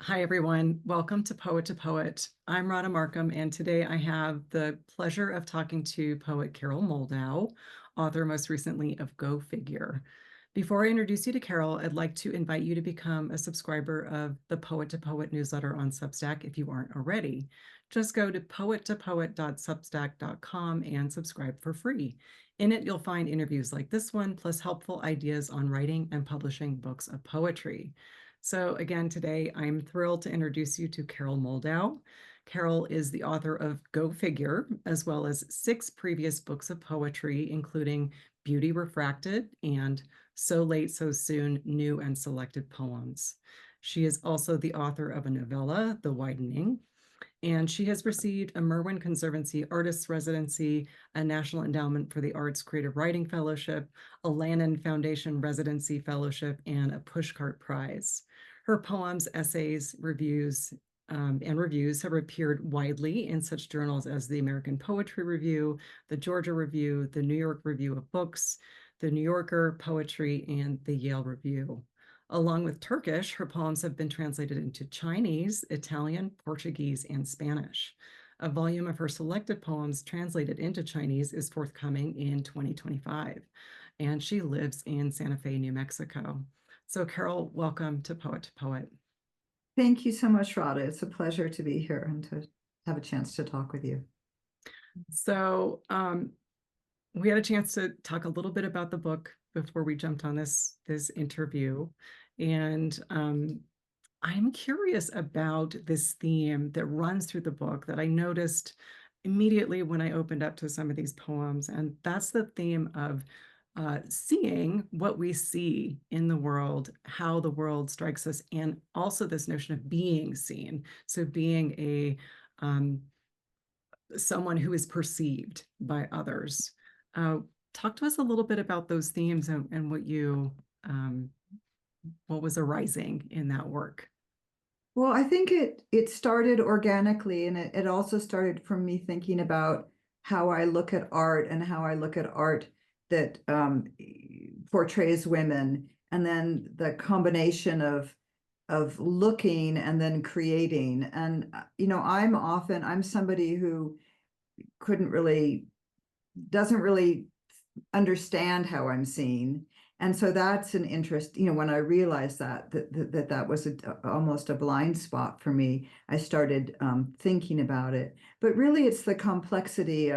Hi, everyone. Welcome to Poet. I'm Radha Marcum, and today I have the pleasure of talking to poet Carol Moldaw, author most recently of Go Figure. Before I introduce you to Carol, I'd like to invite you to become a subscriber of the Poet newsletter on Substack if you aren't already. Just go to poet2poet.substack.com and subscribe for free. In it, you'll find interviews like this one, plus helpful ideas on writing and publishing books of poetry. So again, today I'm thrilled to introduce you to Carol Moldaw. Carol is the author of Go Figure, as well as 6 previous books of poetry, including Beauty Refracted and So Late, So Soon, New and Selected Poems. She is also the author of a novella, The Widening, and she has received a Merwin Conservancy Artists Residency, a National Endowment for the Arts Creative Writing Fellowship, a Lannan Foundation Residency Fellowship, and a Pushcart Prize. Her poems, essays, reviews, and reviews have appeared widely in such journals as the American Poetry Review, the Georgia Review, the New York Review of Books, the New Yorker Poetry, and the Yale Review. Along with Turkish, her poems have been translated into Chinese, Italian, Portuguese, and Spanish. A volume of her selected poems translated into Chinese is forthcoming in 2025, and she lives in Santa Fe, New Mexico. So Carol, welcome to Poet. Thank you so much, Radha. It's a pleasure to be here and to have a chance to talk with you. So we had a chance to talk a little bit about the book before we jumped on this interview. And I'm curious about this theme that runs through the book that I noticed immediately when I opened up to some of these poems. And that's the theme of seeing what we see in the world, how the world strikes us, and also this notion of being seen. So being a someone who is perceived by others. Talk to us a little bit about those themes and what was arising in that work. Well, I think it started organically, and it also started from me thinking about how I look at art and how I look at art that portrays women, and then the combination of looking and then creating. And I'm somebody who doesn't really understand how I'm seen. And so that's an interest, when I realized that was almost a blind spot for me, I started thinking about it. But really, it's the complexity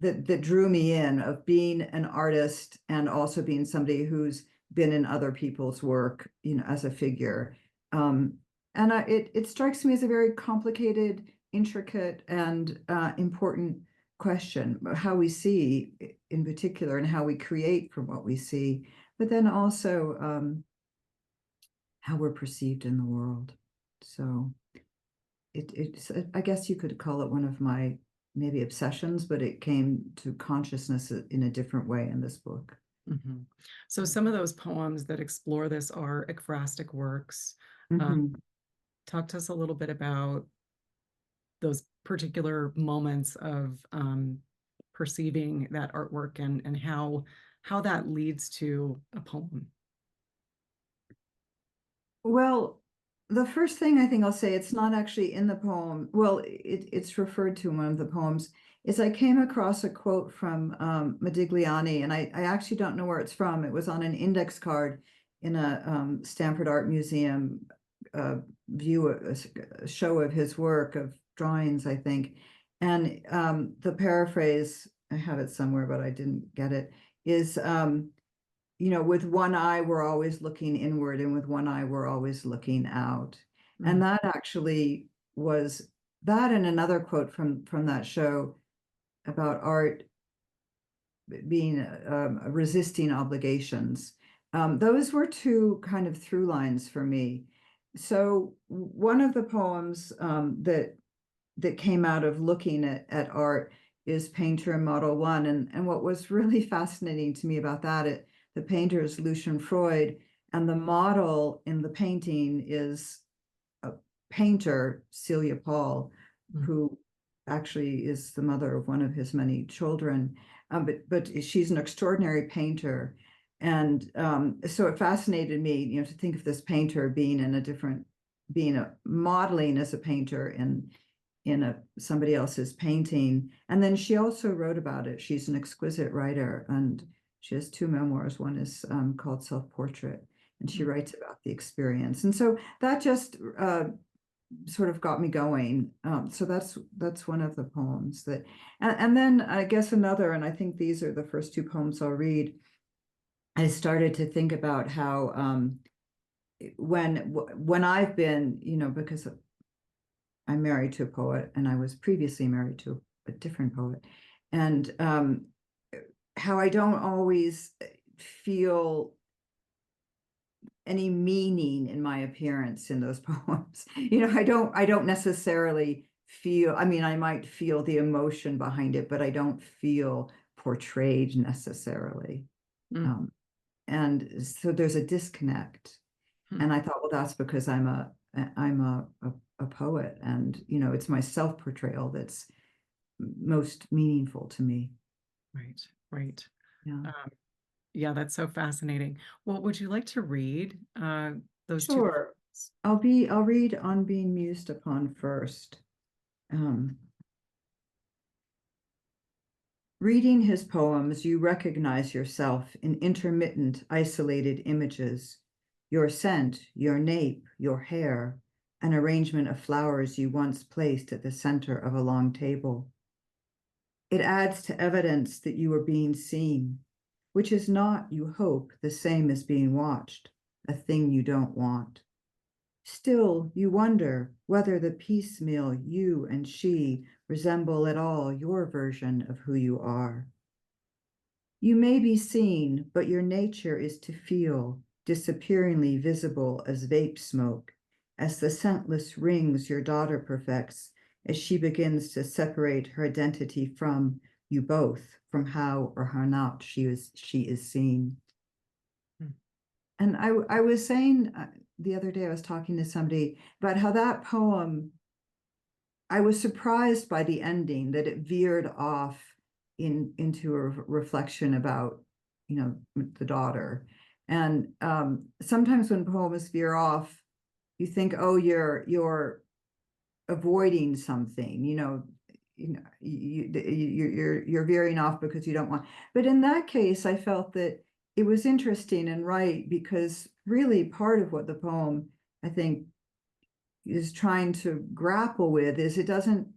that drew me in, of being an artist and also being somebody who's been in other people's work, as a figure. And it strikes me as a very complicated, intricate, and important question, how we see in particular and how we create from what we see, but then also how we're perceived in the world. So I guess you could call it one of my maybe obsessions, but it came to consciousness in a different way in this book. Mm-hmm. So some of those poems that explore this are ekphrastic works. Mm-hmm. Talk to us a little bit about those particular moments of perceiving that artwork and how that leads to a poem. Well, the first thing I think I'll say, it's not actually in the poem. Well, it's referred to in one of the poems, is I came across a quote from Modigliani, and I actually don't know where it's from. It was on an index card in a Stanford Art Museum a show of his work, of drawings, I think. And the paraphrase, I have it somewhere, but I didn't get it, is with one eye, we're always looking inward, and with one eye, we're always looking out. Mm. And that actually was that, and another quote from that show about art being resisting obligations. Those were 2 kind of through lines for me. So one of the poems that came out of looking at art is Painter and Model 1. And what was really fascinating to me about that, the painter is Lucian Freud, and the model in the painting is a painter, Celia Paul, who actually is the mother of one of his many children. But she's an extraordinary painter. And so it fascinated me, to think of this painter being in a different being a modeling as a painter in somebody else's painting. And then she also wrote about it. She's an exquisite writer, and she has two memoirs. One is called Self-Portrait, and she writes about the experience. And so that just sort of got me going. So that's one of the poems that, and then I guess another, and I think these are the first two poems I'll read. I started to think about how when I've been, because I'm married to a poet, and I was previously married to a different poet, and how I don't always feel any meaning in my appearance in those poems. I don't necessarily feel, I mean, I might feel the emotion behind it, but I don't feel portrayed necessarily. Mm. And so there's a disconnect. Hmm. And I thought, well, that's because I'm a poet, and it's my self-portrayal that's most meaningful to me. Right, right. Yeah. Yeah, that's so fascinating. Well, would you like to read those two Sure. poems? I'll read On Being Mused Upon first. Reading his poems, you recognize yourself in intermittent, isolated images. Your scent, your nape, your hair, an arrangement of flowers you once placed at the center of a long table. It adds to evidence that you are being seen, which is not, you hope, the same as being watched, a thing you don't want. Still, you wonder whether the piecemeal you and she resemble at all your version of who you are. You may be seen, but your nature is to feel, disappearingly visible as vape smoke, as the scentless rings your daughter perfects as she begins to separate her identity from you both, from how or how not she is seen. Hmm. And I was saying the other day, I was talking to somebody about how that poem, I was surprised by the ending, that it veered off into a reflection about, the daughter. And sometimes when poems veer off, you think, oh, you're avoiding something, you're veering off because you don't want. But in that case, I felt that it was interesting and right, because really part of what the poem, I think, is trying to grapple with is it doesn't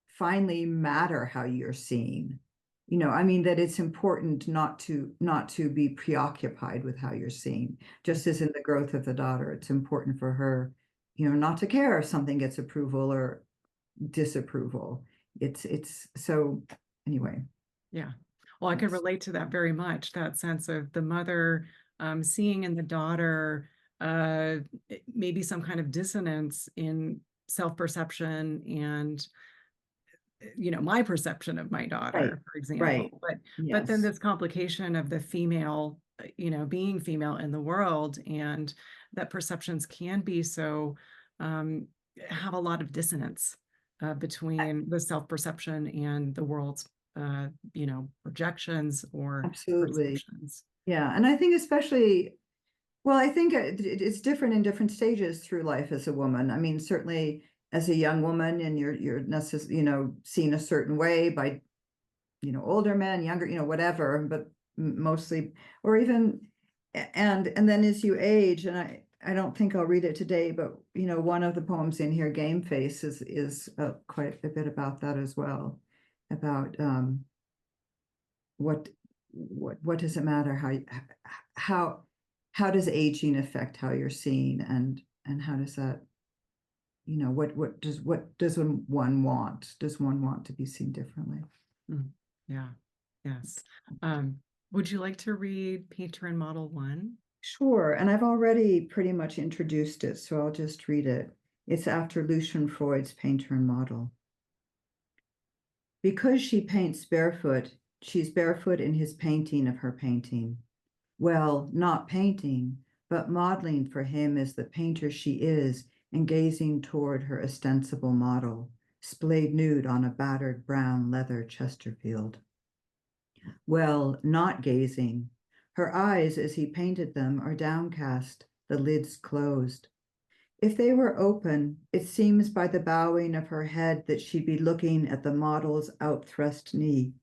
finally matter how you're seen. I mean, that it's important not to be preoccupied with how you're seen. Just as in the growth of the daughter, it's important for her, not to care if something gets approval or disapproval. It's so anyway. Yeah. Well, I could Yes. relate to that very much, that sense of the mother seeing in the daughter maybe some kind of dissonance in self-perception and my perception of my Right. daughter, for Right. example. But then Yes. this complication of the female, being female in the world, and that perceptions can be so have a lot of dissonance between the self-perception and the world's projections or Absolutely. perceptions. Yeah. And I think especially, well, I think it's different in different stages through life as a woman. I mean, certainly as a young woman, and you're necessarily, seen a certain way by, older men, younger, whatever, but mostly, or even, and then as you age, and I don't think I'll read it today, but one of the poems in here, Game Face, is quite a bit about that as well, about what what does it matter how how does aging affect how you're seen, and how does that, what does one want? Does one want to be seen differently? Mm, yeah, yes. Would you like to read Painter and Model 1? Sure, and I've already pretty much introduced it, so I'll just read it. It's after Lucian Freud's Painter and Model. Because she paints barefoot, she's barefoot in his painting of her painting. Well, not painting, but modeling for him as the painter she is, and gazing toward her ostensible model, splayed nude on a battered brown leather Chesterfield. Well, not gazing. Her eyes, as he painted them, are downcast, the lids closed. If they were open, it seems by the bowing of her head that she'd be looking at the model's outthrust knee.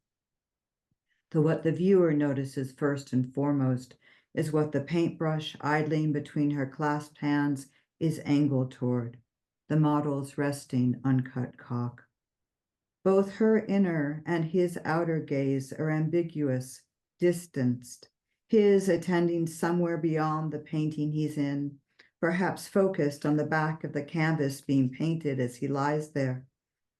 Though what the viewer notices first and foremost is what the paintbrush idling between her clasped hands is angled toward, the model's resting uncut cock. Both her inner and his outer gaze are ambiguous, distanced, his attending somewhere beyond the painting he's in, perhaps focused on the back of the canvas being painted as he lies there,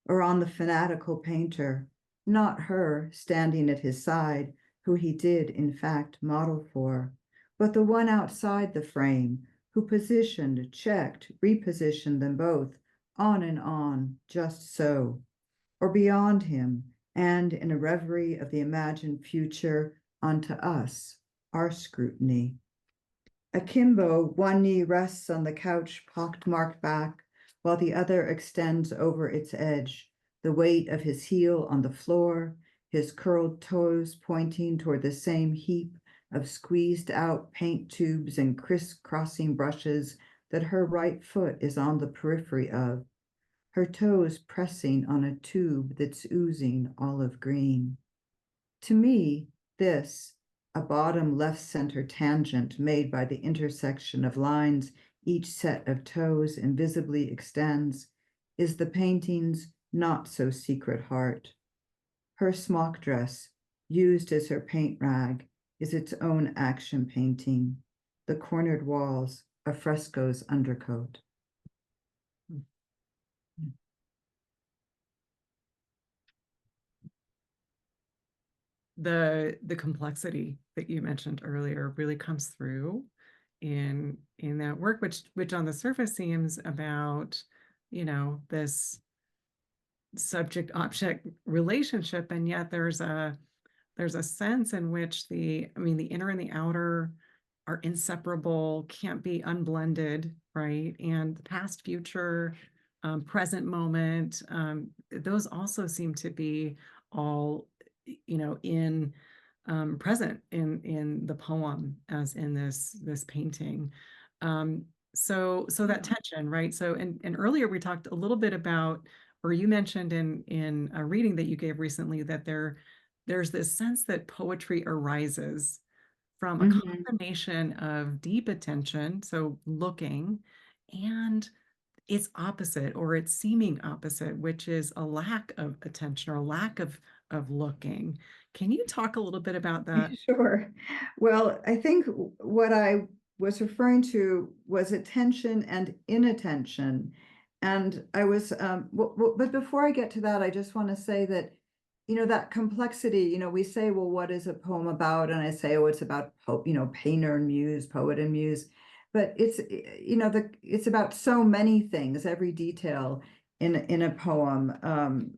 or on the fanatical painter, not her standing at his side, who he did in fact model for, but the one outside the frame, who positioned, checked, repositioned them both, on, just so, or beyond him, and in a reverie of the imagined future onto us, our scrutiny. Akimbo, one knee rests on the couch pockmarked back, while the other extends over its edge, the weight of his heel on the floor, his curled toes pointing toward the same heap of squeezed out paint tubes and crisscrossing brushes that her right foot is on the periphery of, her toes pressing on a tube that's oozing olive green. To me, this, a bottom left center tangent made by the intersection of lines each set of toes invisibly extends, is the painting's not so secret heart. Her smock dress, used as her paint rag, is its own action painting, the cornered walls, a fresco's undercoat. The complexity that you mentioned earlier really comes through in that work, which on the surface seems about, this subject object relationship, and yet there's a sense in which the inner and the outer are inseparable, can't be unblended, right? And the past, future, present moment, those also seem to be all, in present in the poem as in this painting. Um, so that tension, right? So and earlier we talked a little bit about, or you mentioned in a reading that you gave recently, that there's this sense that poetry arises from a Mhm. combination of deep attention, so looking, and its opposite, or its seeming opposite, which is a lack of attention or a lack of looking. Can you talk a little bit about that? Sure. Well, I think what I was referring to was attention and inattention. And I was, but before I get to that, I just want to say that, that complexity, we say, well, what is a poem about? And I say, oh, it's about, painter and muse, poet and muse. But it's, it's about so many things, every detail in a poem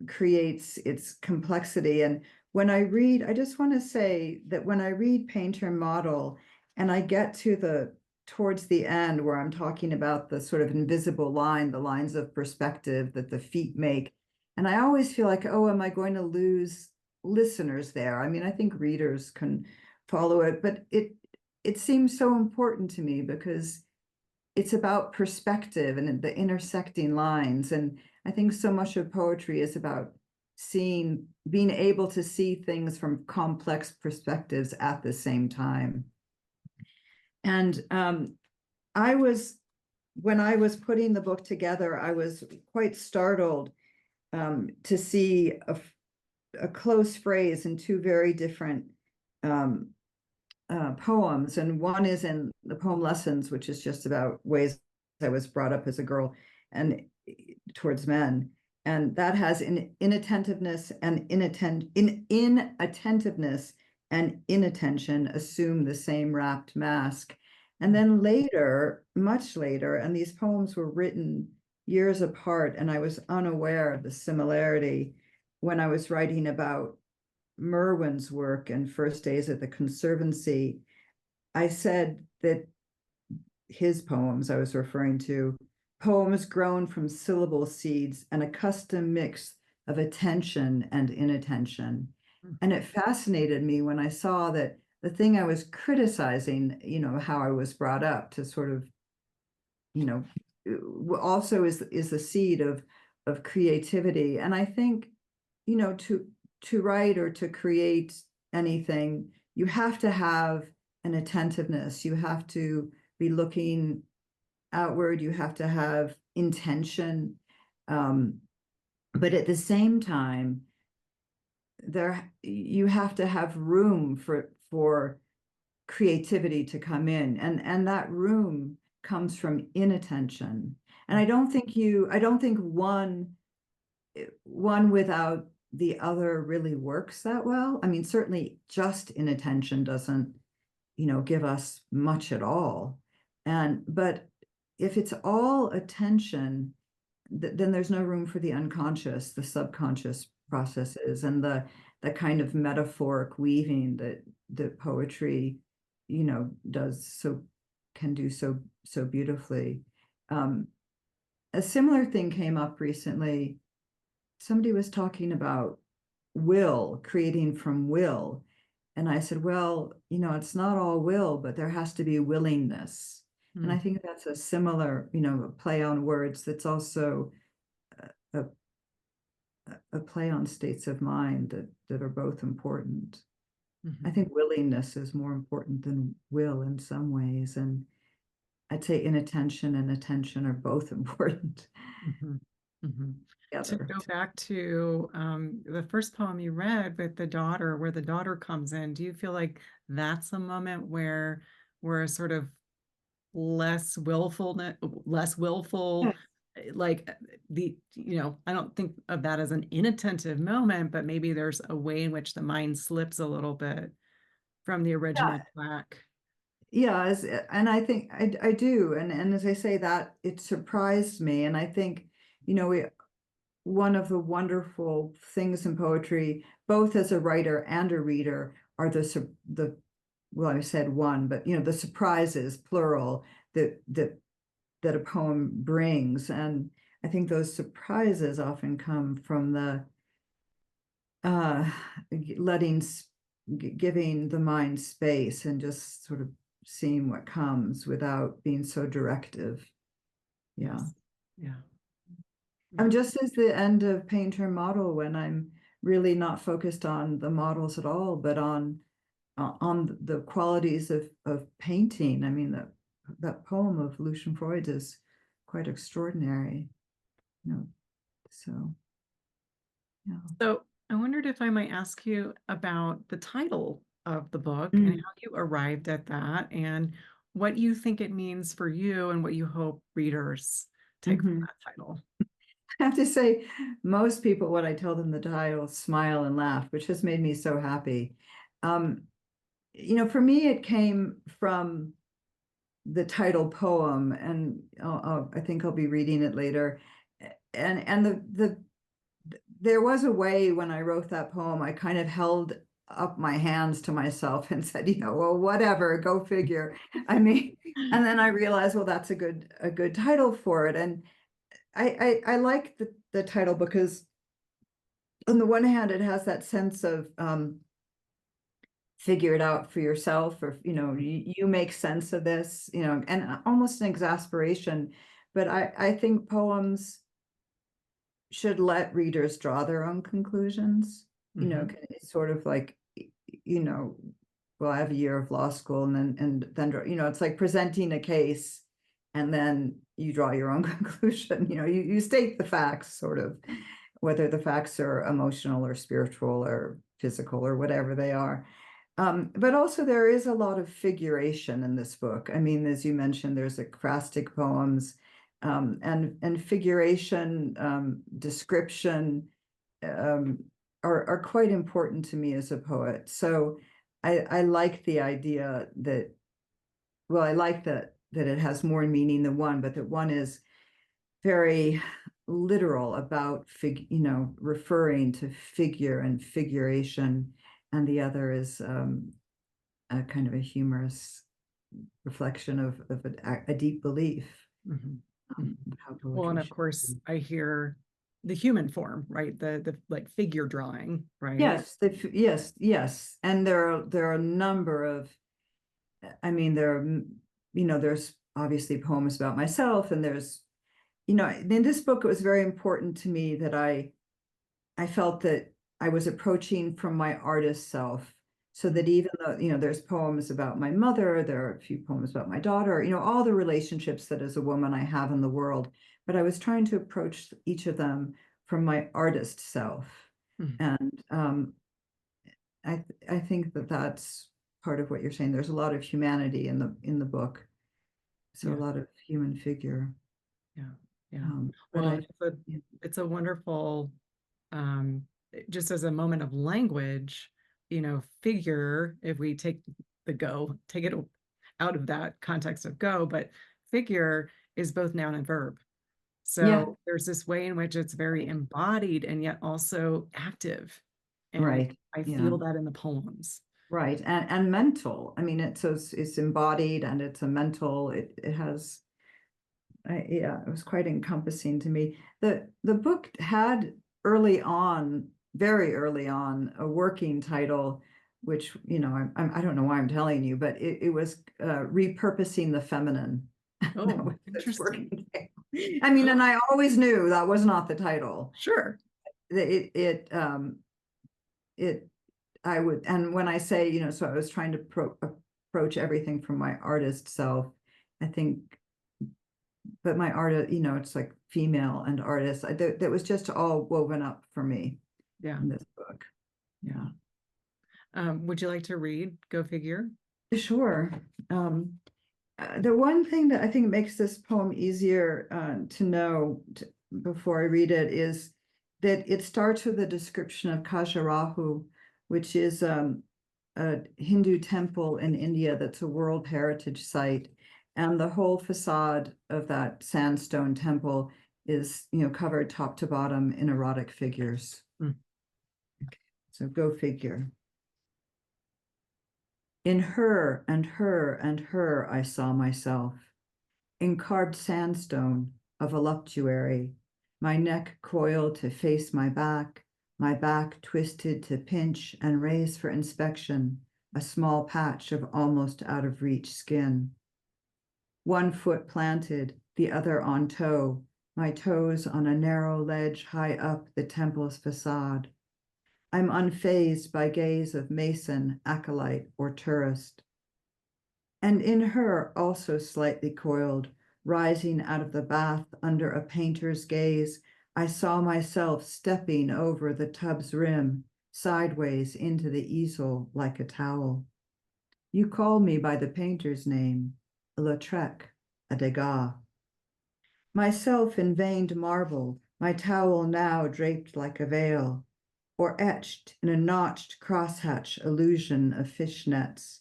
creates its complexity. And when I read, I just want to say that when I read Painter Model and I get to towards the end where I'm talking about the sort of invisible line, the lines of perspective that the feet make, and I always feel like, oh, am I going to lose listeners there? I mean, I think readers can follow it, but it seems so important to me because it's about perspective and the intersecting lines. And I think so much of poetry is about being able to see things from complex perspectives at the same time. And when I was putting the book together, I was quite startled to see a close phrase in two very different poems. And one is in the poem Lessons, which is just about ways I was brought up as a girl and towards men. And that has inattentiveness and inattentiveness and inattention assume the same wrapped mask. And then later, much later, and these poems were written years apart, and I was unaware of the similarity when I was writing about Merwin's work and First Days at the Conservancy. I said that his poems, I was referring to, poems grown from syllable seeds and a custom mix of attention and inattention. And it fascinated me when I saw that the thing I was criticizing, how I was brought up to sort of also is the seed of creativity. And I think, to write or to create anything, you have to have an attentiveness. You have to be looking outward. You have to have intention. But at the same time, you have to have room for creativity to come in, and that room comes from inattention. And I don't think one without the other really works that well. I mean, certainly just inattention doesn't, give us much at all. But if it's all attention, then there's no room for the unconscious, the subconscious processes, and the kind of metaphoric weaving that poetry, can do so beautifully. A similar thing came up recently. Somebody was talking about will, creating from will. And I said, well, it's not all will, but there has to be willingness. And I think that's a similar, play on words that's also a, a play on states of mind that are both important. I think willingness is more important than will in some ways. And I'd say inattention and attention are both important To together. go back to the first poem you read with the daughter, where the daughter comes in, do you feel like that's a moment where we're sort of less willful, Yeah. like I don't think of that as an inattentive moment, but maybe there's a way in which the mind slips a little bit from the original track. Yeah, and I think I do, and as I say that, it surprised me, and I think, one of the wonderful things in poetry, both as a writer and a reader, are the well, I said one, but the surprises, plural, that a poem brings. And I think those surprises often come from the uh letting giving the mind space and just sort of seeing what comes without being so directive. Yeah. Yes. Yeah. I'm just as the end of Painter Model, when I'm really not focused on the models at all, but on the qualities of painting. I mean, that poem of Lucian Freud is quite extraordinary. So yeah. So I wondered if I might ask you about the title of the book and Mm. how you arrived at that and what you think it means for you and what you hope readers take from Mhm. that title. I have to say, most people, when I tell them the title, smile and laugh, which has made me so happy. Um, for me, it came from the title poem, and I think I'll be reading it later. And there was a way when I wrote that poem, I kind of held up my hands to myself and said, well, whatever, go figure. I mean, and then I realized, well, that's a good title for it. And I like the title because on the one hand, it has that sense of figure it out for yourself, or you make sense of this, and almost an exasperation. But I think poems should let readers draw their own conclusions. It's sort of like, well, I have a year of law school, and then it's like presenting a case, and then you draw your own conclusion. You state the facts, sort of, whether the facts are emotional or spiritual or physical or whatever they are. But also there is a lot of figuration in this book. I mean, as you mentioned, there's acrostic poems, and figuration, description, um, are quite important to me as a poet. So I like the idea that, well, I like that it has more meaning than one, but that one is very literal about referring to figure and figuration, and the other is a kind of a humorous reflection of a deep belief, Mhm. how Well, and poetry of should course, be. I hear the human form, right? The like figure drawing, right? Yes, yes, and there are a number of, I mean, there's obviously poems about myself, and there's, in this book, it was very important to me that I felt that I was approaching from my artist self, so that even though, there's poems about my mother, there are a few poems about my daughter, all the relationships that as a woman I have in the world, but I was trying to approach each of them from my artist self. Mm. And I think that that's part of what you're saying. There's a lot of humanity in the book, so a Yeah. lot of human figure. Yeah. Yeah. But Well, I, yeah, it's a wonderful, um, just as a moment of language, figure, if we take it out of that context of go, but figure is both noun and verb. yeah, So there's this way in which it's very embodied and yet also active. And right, I yeah. feel that in the poems. Right, and mental. I mean, it's embodied and it's a mental. It has, yeah, it was quite encompassing to me. The book had early on, very early on, a working title, which I don't know why I'm telling you, but it was repurposing the feminine. That Oh, was its interesting. working title. I mean, and Oh, I always knew that was not the title. sure. It I would, and when I say, so I was trying to approach everything from my artist self, I think, but my art, it's like female and artist. That was just all woven up for me Yeah. in this book. Yeah. Yeah, Would you like to read Go Figure? sure. The one thing that I think makes this poem easier to know before I read it is that it starts with a description of Khajuraho, which is a Hindu temple in India that's a World Heritage Site. And the whole facade of that sandstone temple is, covered top to bottom in erotic figures. Mm. So go figure. In her and her and her I saw myself. In carved sandstone, a voluptuary, my neck coiled to face my back twisted to pinch and raise for inspection a small patch of almost out of reach skin. One foot planted, the other on toe, my toes on a narrow ledge high up the temple's facade. I'm unfazed by gaze of mason, acolyte, or tourist. And in her, also slightly coiled, rising out of the bath under a painter's gaze, I saw myself stepping over the tub's rim, sideways into the easel like a towel. You call me by the painter's name, Lautrec, a Degas. Myself in veined marble, my towel now draped like a veil, or etched in a notched crosshatch illusion of fishnets.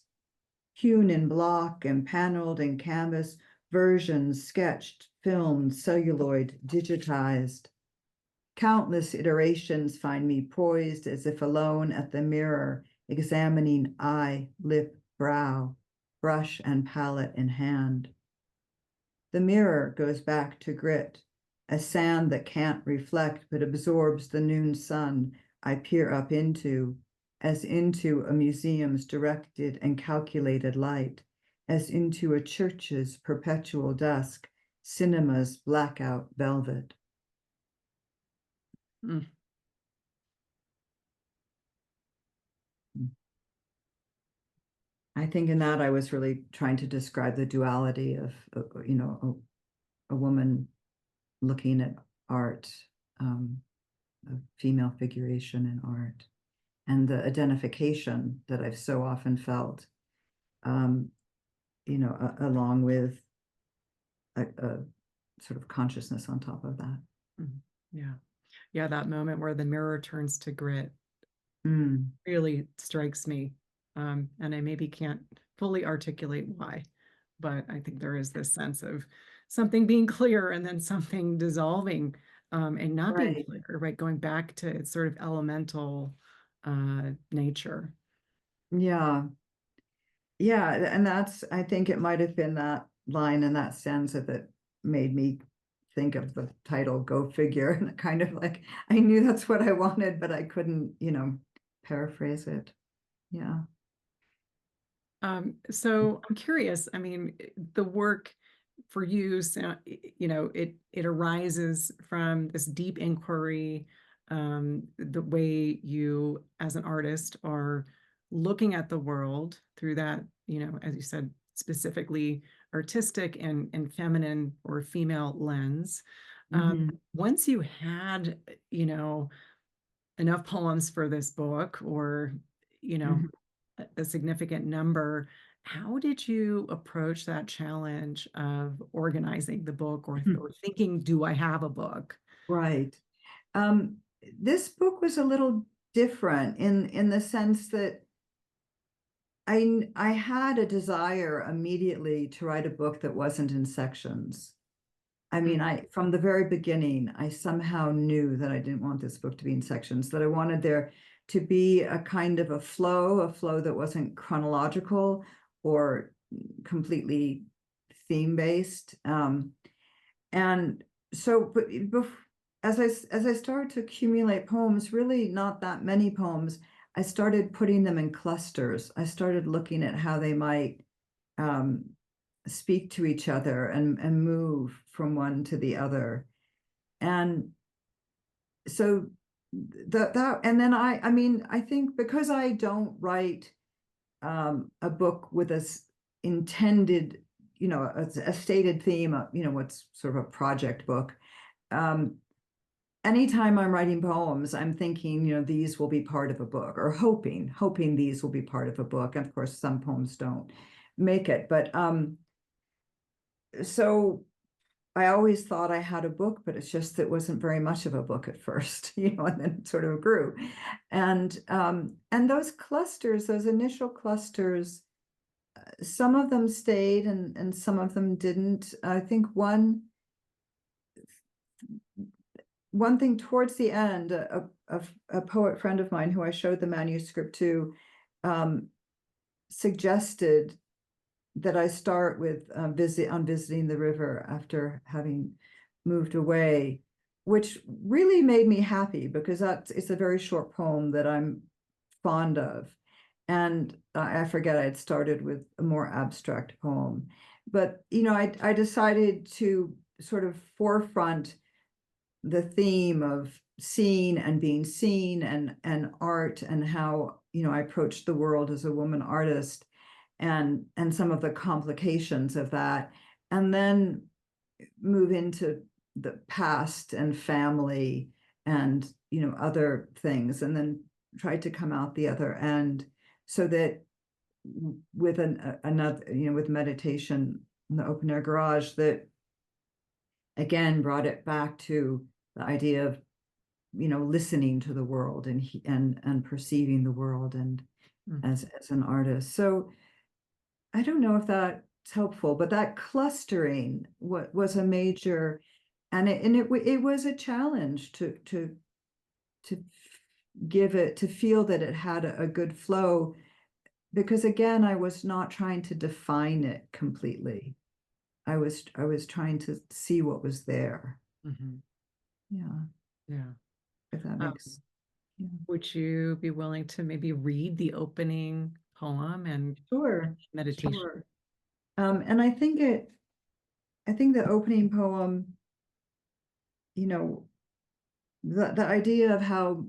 Hewn in block and paneled in canvas, versions sketched, filmed, celluloid, digitized. Countless iterations find me poised as if alone at the mirror, examining eye, lip, brow, brush and palette in hand. The mirror goes back to grit, a sand that can't reflect but absorbs the noon sun I peer up into, as into a museum's directed and calculated light, as into a church's perpetual dusk, cinema's blackout velvet. Mm. I think in that I was really trying to describe the duality of, a woman looking at art, of female figuration in art, and the identification that I've so often felt, um, along with a sort of consciousness on top of that. Mm. Yeah. Yeah, that moment where the mirror turns to grit Mm, really strikes me. And I maybe can't fully articulate why, but I think there is this sense of something being clear and then something dissolving, and not being right. clear, right? Going back to its sort of elemental nature. Yeah. Yeah. And I think it might have been that line in that stanza that made me think of the title Go Figure. And kind of like, I knew that's what I wanted, but I couldn't, paraphrase it. Yeah. So I'm curious, I mean, the work, for you, it arises from this deep inquiry, the way you, as an artist, are looking at the world through that, as you said, specifically artistic and feminine or female lens. Once you had, enough poems for this book, or, you know, Mhm. a significant number, how did you approach that challenge of organizing the book, or thinking, do I have a book? Right. Um, this book was a little different in the sense that I had a desire immediately to write a book that wasn't in sections. I mean, from the very beginning, I somehow knew that I didn't want this book to be in sections, that I wanted there to be a kind of a flow that wasn't chronological or completely theme-based. And so, but as I started to accumulate poems, really not that many poems, I started putting them in clusters. I started looking at how they might um, speak to each other and move from one to the other. And so that and then I mean, I think because I don't write a book with intended, a stated theme, what's sort of a project book. Um, Anytime I'm writing poems, I'm thinking, these will be part of a book, or hoping these will be part of a book. And of course, some poems don't make it, but so I always thought I had a book, but it's just that it wasn't very much of a book at first, and then it sort of grew. And those clusters, those initial clusters, some of them stayed and some of them didn't. I think one thing towards the end, a poet friend of mine who I showed the manuscript to, suggested that I start with visiting the river after having moved away, which really made me happy because it's a very short poem that I'm fond of. And I forget I had started with a more abstract poem. But, I decided to sort of forefront the theme of seeing and being seen and art, and how, I approached the world as a woman artist, and some of the complications of that, and then move into the past and family and, other things, and then try to come out the other end, so that with another, with meditation in the open air garage, that again brought it back to the idea of, listening to the world and perceiving the world, and as an artist. So I don't know if that's helpful, but that clustering was a major, and it was a challenge to to feel that it had a good flow, because again, I was not trying to define it completely. I was trying to see what was there. Mhm. Yeah, Yeah. if that Um, makes, yeah. would you be willing to maybe read the opening poem and Sure, meditation? sure. And I think the opening poem, you know, the idea of how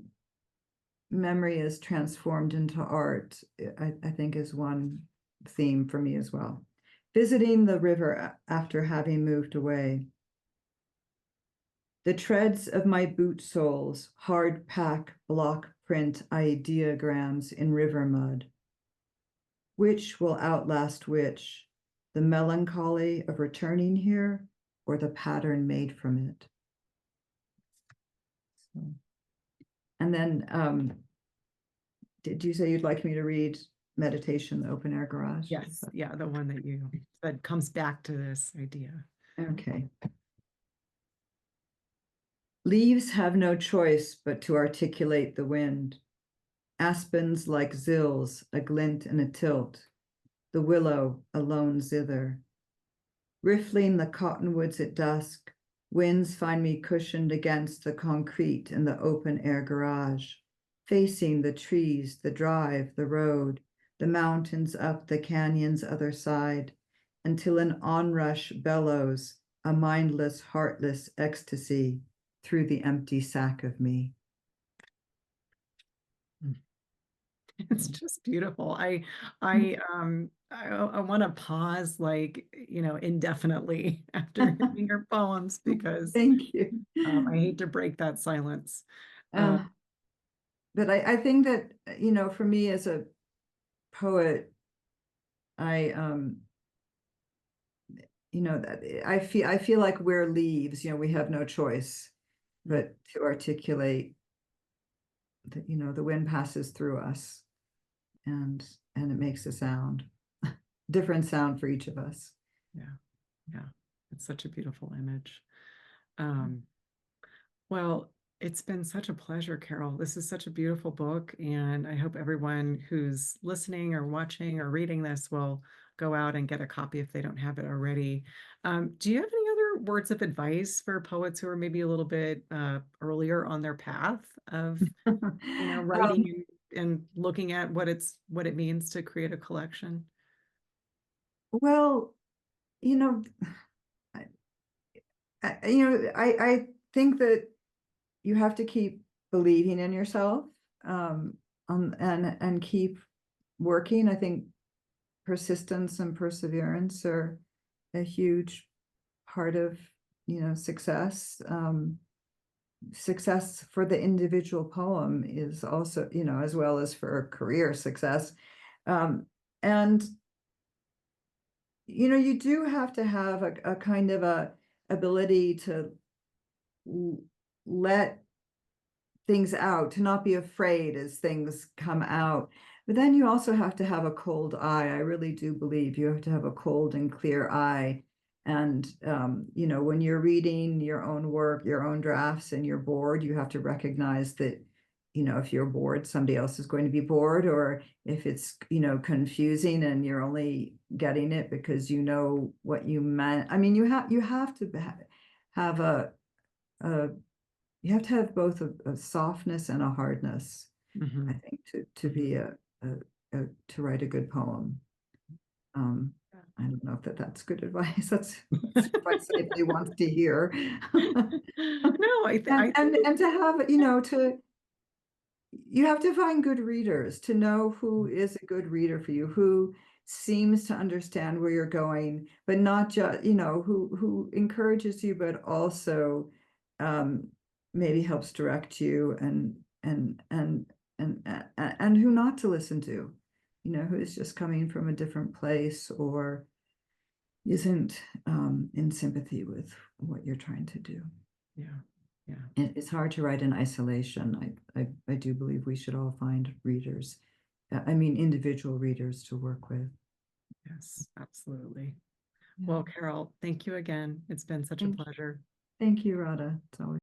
memory is transformed into art, I think is one theme for me as well. Visiting the river after having moved away. The treads of my boot soles, hard pack block print ideograms in river mud. Which will outlast which? The melancholy of returning here, or the pattern made from it? So, and then, did you say you'd like me to read Meditation, the Open Air Garage? Yes, yeah, the one that you said comes back to this idea. Okay. Leaves have no choice but to articulate the wind. Aspens like zills, a glint and a tilt. The willow alone zither. Riffling the cottonwoods at dusk, winds find me cushioned against the concrete in the open air garage, facing the trees, the drive, the road, the mountains up the canyon's other side, until an onrush bellows, a mindless, heartless ecstasy through the empty sack of me. It's just beautiful. I want to pause, like, indefinitely after hearing your poems, because Thank you. I hate to break that silence. Uh, but I think that, for me as a poet, I, that I feel like we're leaves, we have no choice but to articulate that, the wind passes through us and it makes a sound, different sound for each of us. Yeah, yeah. It's such a beautiful image. Um, well, it's been such a pleasure, Carol. This is such a beautiful book, and I hope everyone who's listening or watching or reading this will go out and get a copy if they don't have it already. Do you have any other words of advice for poets who are maybe a little bit earlier on their path of, Um, writing and looking at what it means to create a collection? well, you know, I, I think that you have to keep believing in yourself, and keep working. I think persistence and perseverance are a huge part of, success. Success for the individual poem is also, as well as for career success. Um, and you do have to have a kind of a ability to let things out, to not be afraid as things come out. But then you also have to have a cold eye. I really do believe you have to have a cold and clear eye. And, when you're reading your own work, your own drafts, and you're bored, you have to recognize that, if you're bored, somebody else is going to be bored, or if it's, confusing and you're only getting it because you know what you meant. I mean, you have to have a you have to have both a softness and a hardness, I Mhm. think, to be to write a good poem. Um, I don't know if that's good advice. That's advice anybody wants to hear. No, I think And to have, you have to find good readers, to know who is a good reader for you, who seems to understand where you're going, but not just, who encourages you, but also, um, maybe helps direct you, and who not to listen to, who is just coming from a different place, or isn't, in sympathy with what you're trying to do. yeah, yeah. It's hard to write in isolation. I do believe we should all find readers, I mean, individual readers to work with. Yes, absolutely. Yeah. Well, Carol, thank you again. It's been such a Thank, pleasure. thank you, Radha. It's always